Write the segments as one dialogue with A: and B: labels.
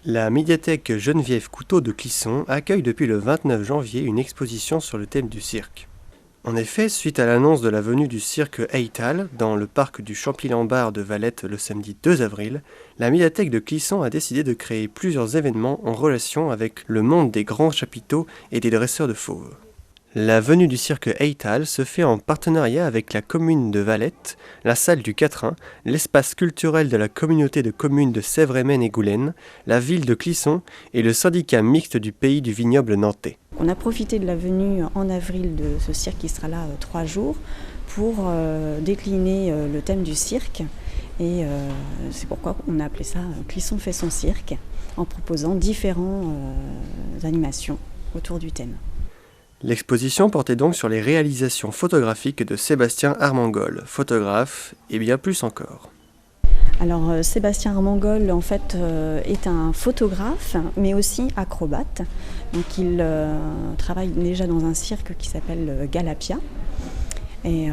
A: La médiathèque Geneviève Couteau de Clisson accueille depuis le 29 janvier une exposition sur le thème du cirque. En effet, suite à l'annonce de la venue du cirque Eital dans le parc du Champy-Lambart de Valette le samedi 2 avril, la médiathèque de Clisson a décidé de créer plusieurs événements en relation avec le monde des grands chapiteaux et des dresseurs de fauves. La venue du cirque Eital se fait en partenariat avec la commune de Valette, la salle du Quatrain, l'espace culturel de la communauté de communes de Sèvres-et-Maine et Goulaine, la ville de Clisson et le syndicat mixte du pays du vignoble nantais.
B: On a profité de la venue en avril de ce cirque qui sera là 3 jours pour décliner le thème du cirque et c'est pourquoi on a appelé ça Clisson fait son cirque en proposant différentes animations autour du thème.
A: L'exposition portait donc sur les réalisations photographiques de Sébastien Armengol, photographe et bien plus encore.
B: Alors Sébastien Armengol en fait est un photographe mais aussi acrobate. Donc il travaille déjà dans un cirque qui s'appelle Galapia. Et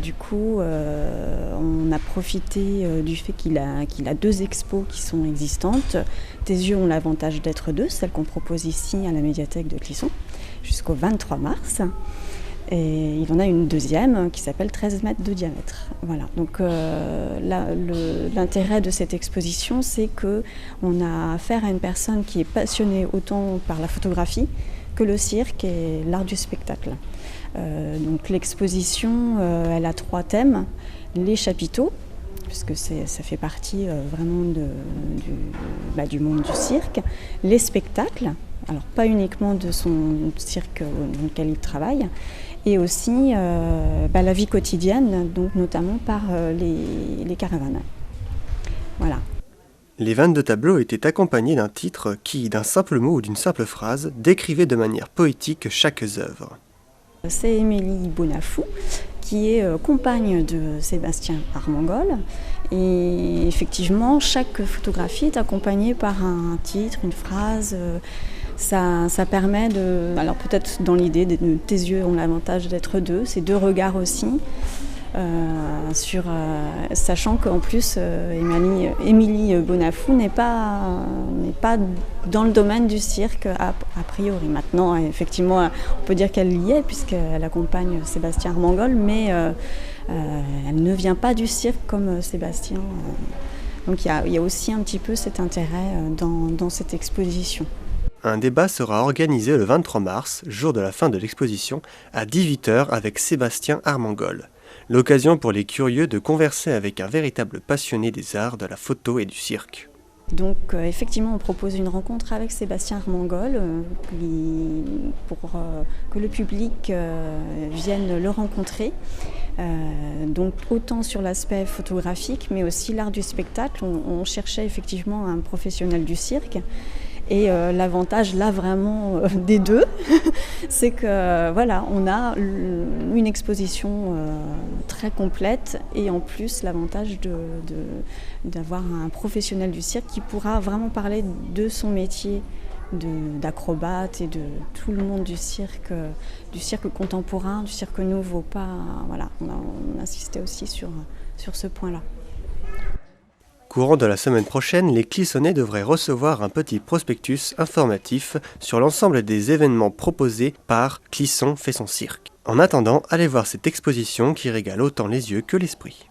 B: du coup on a profité du fait qu'il a 2 expos qui sont existantes. Tes yeux ont l'avantage d'être 2, celle qu'on propose ici à la médiathèque de Clisson jusqu'au 23 mars. Et il en a une deuxième qui s'appelle 13 mètres de diamètre. Voilà. Donc l'intérêt de cette exposition, c'est qu'on a affaire à une personne qui est passionnée autant par la photographie que le cirque et l'art du spectacle. Donc l'exposition, elle a 3 thèmes. Les chapiteaux, puisque ça fait partie vraiment du monde du cirque. Les spectacles, alors pas uniquement de son cirque dans lequel il travaille, et aussi la vie quotidienne, donc notamment par les caravanes. Voilà.
A: Les 22 tableaux étaient accompagnés d'un titre qui, d'un simple mot ou d'une simple phrase, décrivait de manière poétique chaque œuvre.
B: C'est Émilie Bonafou, qui est compagne de Sébastien Armengol. Et effectivement, chaque photographie est accompagnée par un titre, une phrase. Ça permet de... Alors peut-être dans l'idée, tes yeux ont l'avantage d'être 2, c'est 2 regards aussi. Sachant qu'en plus, Émilie Bonafou n'est pas dans le domaine du cirque a priori. Maintenant, effectivement, on peut dire qu'elle y est puisqu'elle accompagne Sébastien Armengol, mais elle ne vient pas du cirque comme Sébastien. Donc il y a aussi un petit peu cet intérêt dans cette exposition.
A: Un débat sera organisé le 23 mars, jour de la fin de l'exposition, à 18h avec Sébastien Armengol. L'occasion pour les curieux de converser avec un véritable passionné des arts, de la photo et du cirque.
B: Donc effectivement, on propose une rencontre avec Sébastien Armengol pour que le public vienne le rencontrer. Donc autant sur l'aspect photographique, mais aussi l'art du spectacle. On cherchait effectivement un professionnel du cirque. Et l'avantage là vraiment des 2, c'est que voilà, on a une exposition très complète et en plus l'avantage d'avoir un professionnel du cirque qui pourra vraiment parler de son métier d'acrobate et de tout le monde du cirque contemporain, du cirque nouveau. Voilà, on insistait aussi sur ce point-là.
A: Courant de la semaine prochaine, les Clissonnais devraient recevoir un petit prospectus informatif sur l'ensemble des événements proposés par Clisson fait son cirque. En attendant, allez voir cette exposition qui régale autant les yeux que l'esprit.